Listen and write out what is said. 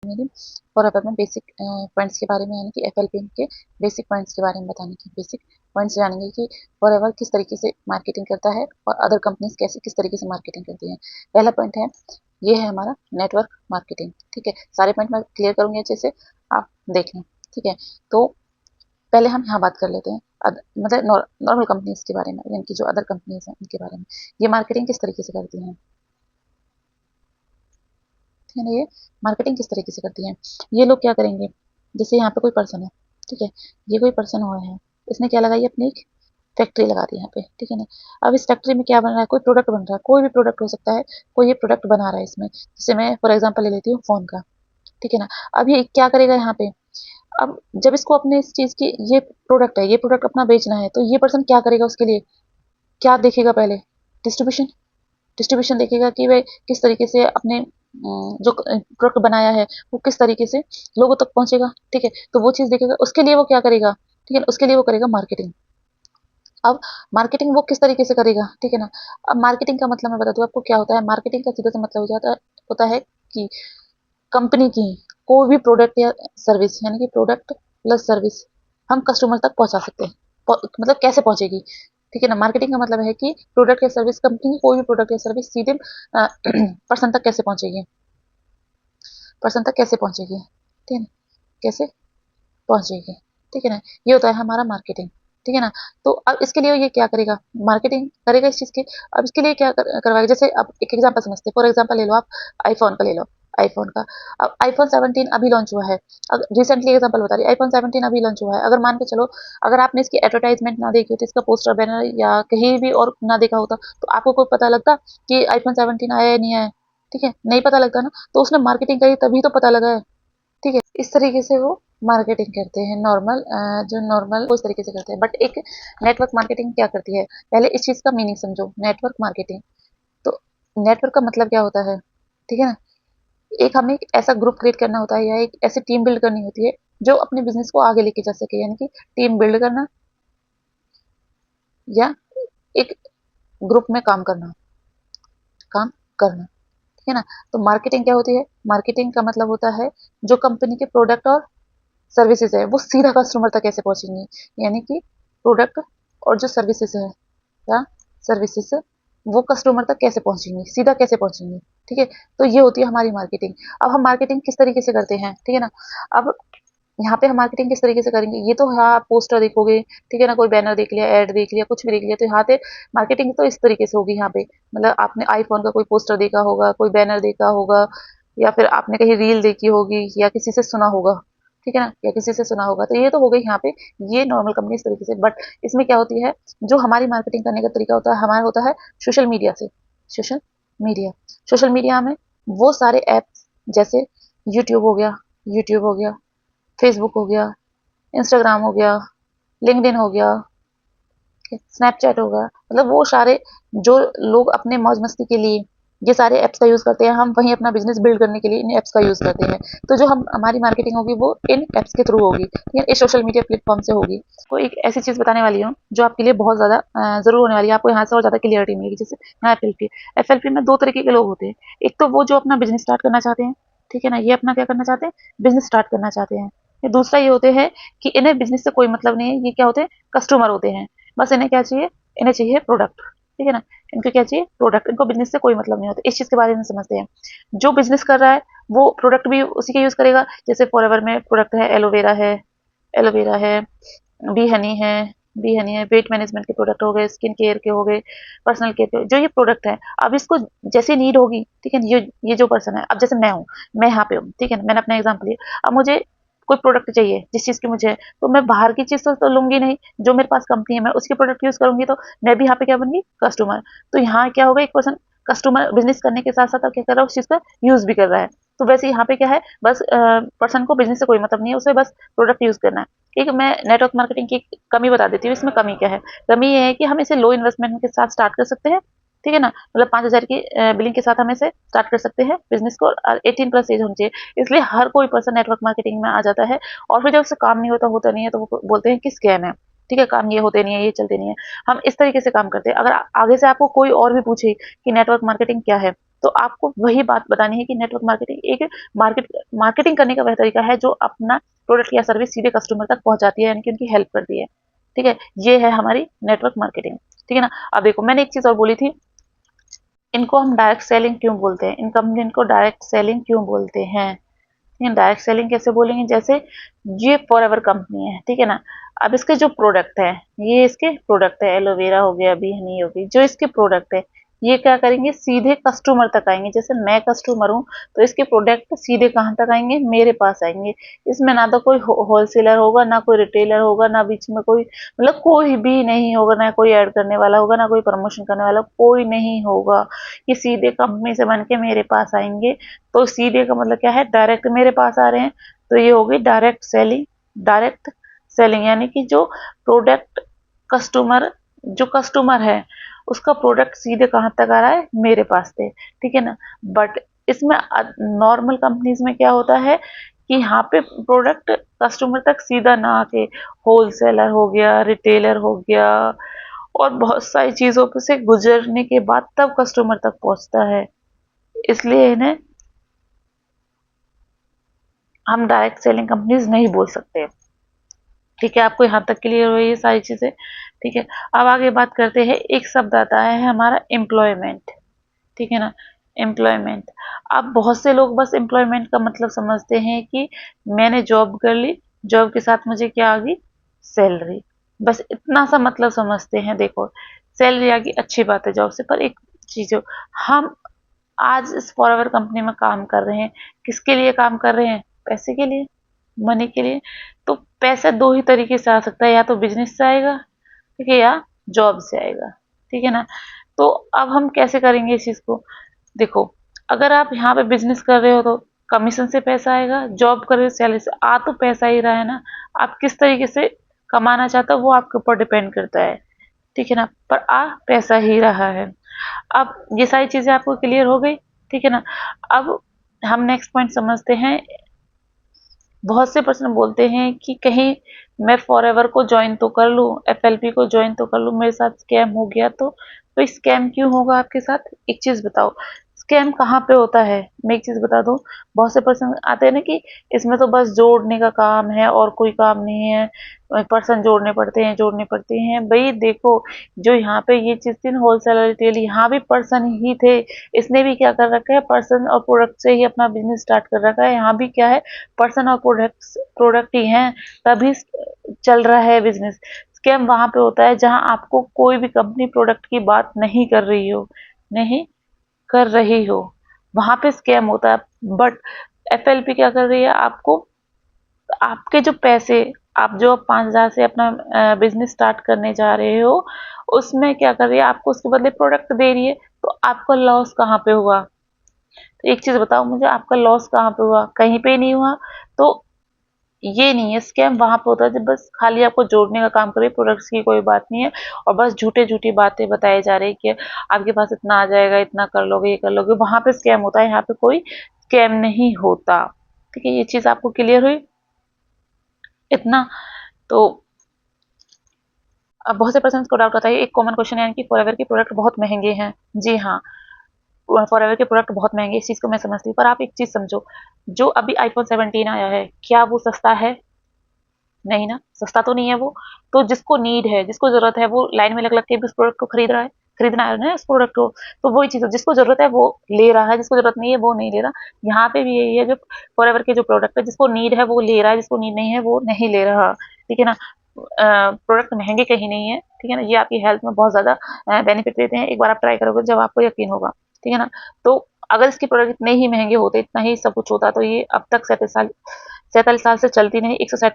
मेरी फॉरएवर में basic points के बारे में, यानी कि एफएलपी के बेसिक पॉइंट्स के बारे में बताने की बेसिक पॉइंट्स जानेंगे कि फॉरएवर किस तरीके से मार्केटिंग करता है और अदर कंपनीज कैसे किस तरीके से मार्केटिंग करती हैं। पहला पॉइंट है, ये है हमारा नेटवर्क मार्केटिंग। ठीक है, सारे पॉइंट मैं क्लियर करूंगी अच्छे से, आप देख लें। ठीक है, तो पहले हम यहाँ बात कर लेते हैं मतलब नॉर्मल कंपनीज के बारे में, यानी कि जो अदर कंपनीज हैं उनके बारे में। ये मार्केटिंग किस तरीके से करती हैं, है ना। ये मार्केटिंग किस तरीके से करती हैं, ये लोग क्या करेंगे, जैसे यहाँ पे कोई पर्सन है, ठीक है, ये कोई पर्सन हुआ है, इसने क्या लगाई, अपनी एक फैक्ट्री लगा दी यहाँ पे, ठीक है ना। अब इस फैक्ट्री में क्या बन रहा है, कोई प्रोडक्ट बन रहा है, कोई भी प्रोडक्ट हो सकता है, कोई ये प्रोडक्ट बना रहा है इसमें। जैसे मैं फॉर एग्जाम्पल ले लेती हूँ फोन का, ठीक है ना। अब ये क्या करेगा यहाँ पे, अब जब इसको अपने इस चीज की, ये प्रोडक्ट है, ये प्रोडक्ट अपना बेचना है, तो ये पर्सन क्या करेगा, उसके लिए क्या देखेगा, पहले डिस्ट्रीब्यूशन, डिस्ट्रीब्यूशन देखेगा कि वे किस तरीके से अपने जो प्रोडक्ट बनाया है वो किस तरीके से लोगों तक पहुंचेगा। ठीक है, तो वो चीज देखेगा, उसके लिए वो क्या करेगा, ठीक है, उसके लिए वो करेगा मार्केटिंग। अब मार्केटिंग वो किस तरीके से करेगा, ठीक है ना। अब मार्केटिंग का मतलब मैं बता दूं आपको क्या होता है। मार्केटिंग का सीधा सा मतलब होता है कि कंपनी की कोई भी प्रोडक्ट या सर्विस, यानी कि प्रोडक्ट प्लस सर्विस हम कस्टमर तक पहुंचा सकते हैं। मतलब कैसे पहुंचेगी, ठीक है ना। मार्केटिंग का मतलब है कि प्रोडक्ट या सर्विस, कंपनी की कोई भी प्रोडक्ट या सर्विस सीधे पर्सन तक कैसे पहुंचेगी, पर्सन तक कैसे पहुंचेगी, ठीक है ना, कैसे पहुंचेगी, ठीक है ना। ये होता है हमारा मार्केटिंग, ठीक है ना। तो अब इसके लिए ये क्या करेगा, मार्केटिंग करेगा इस चीज की। अब इसके लिए क्या करवाएगा, जैसे अब एक एग्जांपल समझते हैं, फॉर एग्जांपल ले लो आप आईफोन का ले लो, आईफोन का। अब आईफोन 17 अभी लॉन्च हुआ है, अगर रिसेंटली एग्जांपल बता रही, आईफोन 17 अभी लॉन्च हुआ है। अगर मान के चलो, अगर आपने इसकी एडवर्टाइजमेंट ना देखी होती, इसका पोस्टर बैनर या कहीं भी और ना देखा होता, तो आपको कोई पता लगता कि आईफोन 17 आया है नहीं आया है, ठीक है, नहीं पता लगता ना। तो उसने मार्केटिंग करी तभी तो पता लगा है, ठीक है। इस तरीके से वो मार्केटिंग करते हैं। नॉर्मल जो नॉर्मल उस तरीके से करते हैं, बट एक नेटवर्क मार्केटिंग क्या करती है, पहले इस चीज का मीनिंग समझो। नेटवर्क मार्केटिंग, तो नेटवर्क का मतलब क्या होता है, ठीक है ना। एक हमें एक ऐसा ग्रुप क्रिएट करना होता है या एक ऐसी टीम बिल्ड करनी होती है जो अपने बिजनेस को आगे लेके जा सके, यानी कि टीम बिल्ड करना या एक ग्रुप में काम करना, ठीक है ना। तो मार्केटिंग क्या होती है, मार्केटिंग का मतलब होता है जो कंपनी के प्रोडक्ट और सर्विसेज है वो सीधा कस्टमर तक कैसे पहुंचेंगी, यानी कि प्रोडक्ट और जो सर्विसेज है या सर्विसेज वो कस्टमर तक कैसे पहुंचेंगी, सीधा कैसे पहुंचेंगी, ठीक है। तो ये होती है हमारी मार्केटिंग। अब हम मार्केटिंग किस तरीके से करते हैं, ठीक है ना। अब यहाँ पे हम मार्केटिंग किस तरीके से करेंगे, ये तो हाँ पोस्टर देखोगे, ठीक है ना, कोई बैनर देख लिया, एड देख लिया, कुछ भी देख लिया, तो यहाँ पे मार्केटिंग तो इस तरीके से होगी। यहाँ पे मतलब आपने आईफोन का कोई पोस्टर देखा होगा, कोई बैनर देखा होगा, या फिर आपने कहीं रील देखी होगी, या किसी से सुना होगा, ठीक है ना, या किसी से सुना होगा। तो ये तो हो गई यहाँ पे, ये नॉर्मल कंपनी इस तरीके से। बट इसमें क्या होती है, जो हमारी मार्केटिंग करने का तरीका होता है हमारा होता है सोशल मीडिया से। सोशल मीडिया, सोशल मीडिया में वो सारे ऐप्स, जैसे यूट्यूब हो गया, यूट्यूब हो गया, फेसबुक हो गया, इंस्टाग्राम हो गया, लिंक्डइन हो गया, स्नैपचैट हो गया, मतलब वो सारे जो लोग अपने मौज मस्ती के लिए ये सारे ऐप्स का यूज करते हैं, हम वहीं अपना बिजनेस बिल्ड करने के लिए इन ऐप्स का यूज करते हैं। तो जो हम हमारी मार्केटिंग होगी वो इन ऐप्स के थ्रू होगी, ठीक है, इस सोशल मीडिया प्लेटफॉर्म से होगी। तो एक ऐसी चीज बताने वाली हूँ जो आपके लिए बहुत ज्यादा जरूर होने वाली है, आपको यहाँ से और ज्यादा क्लियरिटी मिलेगी। जैसे यहाँ एफएलपी, एफएलपी में दो तरीके के लोग होते हैं। एक तो वो जो अपना बिजनेस स्टार्ट करना चाहते हैं, ठीक है ना, ये अपना क्या करना चाहते हैं, बिजनेस स्टार्ट करना चाहते हैं। दूसरा ये होते हैं कि इन्हें बिजनेस से कोई मतलब नहीं है, ये क्या होते हैं, कस्टमर होते हैं। बस इन्हें क्या चाहिए, इन्हें चाहिए प्रोडक्ट, ठीक है ना, इनको क्या चाहिए, प्रोडक्ट, इनको बिजनेस से कोई मतलब नहीं होता। इस चीज के बारे में समझते हैं। जो बिजनेस कर रहा है वो प्रोडक्ट भी उसी के यूज करेगा। जैसे फॉरएवर में प्रोडक्ट है, एलोवेरा है, एलोवेरा है, बी हनी है, बी हनी है, वेट मैनेजमेंट के प्रोडक्ट हो गए, स्किन केयर के हो गए, पर्सनल केयर के, जो ये प्रोडक्ट है। अब इसको जैसे नीड होगी, ठीक है, ये जो पर्सन है, अब जैसे मैं हूँ, मैं यहाँ पे हूँ, ठीक है ना, मैंने अपना एग्जाम्पल लिया। अब मुझे कोई प्रोडक्ट चाहिए जिस चीज की मुझे है, तो मैं बाहर की चीज तो लूंगी नहीं, जो मेरे पास कंपनी है मैं उसकी प्रोडक्ट यूज करूंगी, तो मैं भी यहाँ पे क्या बनगी, कस्टमर। तो यहाँ क्या होगा, एक पर्सन कस्टमर बिजनेस करने के साथ साथ क्या कर रहा है, उस चीज का यूज भी कर रहा है। तो वैसे यहाँ पे क्या है, बस पर्सन को बिजनेस से कोई मतलब नहीं है, उसे बस प्रोडक्ट यूज करना है। एक मैं नेटवर्क मार्केटिंग की कमी बता देती हूँ, इसमें कमी क्या है, कमी ये है कि हम इसे लो इन्वेस्टमेंट के साथ स्टार्ट कर सकते हैं, ठीक है ना, मतलब 5,000 की बिलिंग के साथ हम इसे स्टार्ट कर सकते हैं बिजनेस को, और 18+ एज होनी चाहिए। इसलिए हर कोई पर्सन नेटवर्क मार्केटिंग में आ जाता है। और फिर जब उससे काम नहीं होता नहीं है, तो वो बोलते हैं कि स्कैम है, ठीक है, काम ये होते नहीं है, ये चलते नहीं है। हम इस तरीके से काम करते हैं। अगर आगे से आपको कोई और भी पूछे कि नेटवर्क मार्केटिंग क्या है, तो आपको वही बात बतानी है कि नेटवर्क मार्केटिंग एक मार्केटिंग करने का वह तरीका है जो अपना प्रोडक्ट या सर्विस सीधे कस्टमर तक पहुंचाती है, यानी कि उनकी हेल्प करती है। ठीक है, ये है हमारी नेटवर्क मार्केटिंग। ठीक है ना। अब देखो मैंने एक चीज और बोली थी, इनको हम डायरेक्ट सेलिंग क्यों बोलते हैं, इन कंपनी को डायरेक्ट सेलिंग क्यों बोलते हैं। डायरेक्ट सेलिंग कैसे बोलेंगे, जैसे ये फॉरएवर कंपनी है, ठीक है ना। अब इसके जो प्रोडक्ट है, ये इसके प्रोडक्ट है, एलोवेरा हो गया, अभी हनी हो गई, जो इसके प्रोडक्ट है ये क्या करेंगे, सीधे कस्टमर तक आएंगे। जैसे मैं कस्टमर हूँ तो इसके प्रोडक्ट सीधे कहाँ तक आएंगे, मेरे पास आएंगे। इसमें ना तो कोई होलसेलर होगा, ना कोई रिटेलर होगा, ना बीच में कोई मतलब कोई भी नहीं होगा, ना कोई ऐड करने वाला होगा, ना कोई प्रमोशन करने वाला, कोई नहीं होगा। ये सीधे कंपनी से बन के मेरे पास आएंगे। तो सीधे का मतलब क्या है, डायरेक्ट मेरे पास आ रहे हैं, तो ये होगी डायरेक्ट सेलिंग। डायरेक्ट सेलिंग यानी कि जो प्रोडक्ट जो कस्टमर है उसका प्रोडक्ट सीधे कहाँ तक आ रहा है, मेरे पास से। ठीक है ना। बट इसमें नॉर्मल कंपनीज में क्या होता है कि यहाँ पे प्रोडक्ट कस्टमर तक सीधा ना आके होलसेलर हो गया, रिटेलर हो गया, और बहुत सारी चीजों से गुजरने के बाद तब कस्टमर तक पहुंचता है। इसलिए इन्हें हम डायरेक्ट सेलिंग कंपनीज नहीं बोल सकते। ठीक है, आपको यहाँ तक क्लियर हो ये सारी चीजें। ठीक है, अब आगे बात करते हैं, एक शब्द आता है हमारा एम्प्लॉयमेंट। ठीक है ना, एम्प्लॉयमेंट। अब बहुत से लोग बस एम्प्लॉयमेंट का मतलब समझते हैं कि मैंने जॉब कर ली, जॉब के साथ मुझे क्या आ गई, सैलरी, बस इतना सा मतलब समझते हैं। देखो सैलरी आ गई, अच्छी बात है जॉब से, पर एक चीज हो, हम आज इस फॉरएवर कंपनी में काम कर रहे हैं, किसके लिए काम कर रहे हैं, पैसे के लिए, मनी के लिए। तो पैसा दो ही तरीके से आ सकता है, या तो बिजनेस से आएगा, ठीक है, या जॉब से आएगा। ठीक है ना। तो अब हम कैसे करेंगे इस चीज को, देखो अगर आप यहाँ पे बिजनेस कर रहे हो तो कमीशन से पैसा आएगा, जॉब कर रहे हो सैलरी से, आ तो पैसा ही रहा है ना। आप किस तरीके से कमाना चाहते हो वो आपके ऊपर डिपेंड करता है। ठीक है ना, पर आ पैसा ही रहा है। अब ये सारी चीजें आपको क्लियर हो गई। ठीक है ना। अब हम नेक्स्ट पॉइंट समझते हैं। बहुत से पर्सन बोलते हैं कि कहीं मैं फॉरएवर को ज्वाइन तो कर लूं, एफएलपी को ज्वाइन तो कर लूं, मेरे साथ स्कैम हो गया तो स्कैम क्यों होगा आपके साथ, एक चीज बताओ, स्कैम कहाँ पे होता है, मैं एक चीज बता दूं। बहुत से पर्सन आते हैं ना कि इसमें तो बस जोड़ने का काम है और कोई काम नहीं है, पर्सन जोड़ने पड़ते हैं। भाई देखो, जो यहाँ पे ये चीज थी होलसेलर रिटेल, यहाँ भी पर्सन ही थे। इसने भी क्या कर रखा है, पर्सन और प्रोडक्ट से ही अपना बिजनेस स्टार्ट कर रखा है। यहाँ भी क्या है, पर्सन और प्रोडक्ट ही हैं, तभी चल रहा है बिजनेस। स्कैम वहां पे होता है जहां आपको कोई भी कंपनी प्रोडक्ट की बात नहीं कर रही हो, नहीं कर रही हो, वहां पे स्कैम होता है। बट एफएलपी क्या कर रही है, आपको आपके जो पैसे, आप जो 5,000 से अपना बिजनेस स्टार्ट करने जा रहे हो, उसमें क्या कर रही है, आपको उसके बदले प्रोडक्ट दे रही है। तो आपका लॉस कहाँ पे हुआ, तो एक चीज बताओ मुझे, आपका लॉस कहाँ पे हुआ, कहीं पे नहीं हुआ। तो ये नहीं है, स्कैम वहां पे होता है जब बस खाली आपको जोड़ने का काम करे, प्रोडक्ट्स की कोई बात नहीं है, और बस झूठे झूठी बातें बताई जा रही कि आपके पास इतना आ जाएगा, इतना कर लोगे, ये कर लोगे, वहां पे स्कैम होता है, यहाँ पे कोई स्कैम नहीं होता। ठीक है, ये चीज आपको क्लियर हुई इतना। तो अब बहुत से पर्सन को डाउट आता है, एक कॉमन क्वेश्चन है कि फॉरएवर के प्रोडक्ट बहुत महंगे हैं। जी हाँ, फॉरएवर के प्रोडक्ट बहुत महंगे, इस चीज को मैं समझती हूँ, पर आप एक चीज समझो, जो अभी आईफोन 17 आया है, क्या वो सस्ता है, नहीं ना, सस्ता तो नहीं है वो। तो जिसको नीड है, जिसको जरूरत है, वो लाइन में लग लग के भी उस प्रोडक्ट को खरीद रहा है, खरीदना है ना उस प्रोडक्ट को। तो वही चीज है, जिसको जरूरत है वो ले रहा है, जिसको जरूरत नहीं है वो नहीं ले रहा। यहाँ पे भी यही है, जो फॉरएवर के जो प्रोडक्ट है, जिसको नीड है वो ले रहा है, जिसको नीड नहीं है वो नहीं ले रहा। ठीक है ना। प्रोडक्ट महंगे कहीं नहीं है। ठीक है ना, ये आपकी हेल्थ में बहुत ज्यादा बेनिफिट देते हैं, एक बार आप ट्राई करोगे जब आपको यकीन होगा। ठीक है ना। तो अगर इसके प्रोडक्ट इतने ही महंगे होते, इतना ही सब कुछ होता, तो ये अब तक 47 साल से चलती नहीं, 160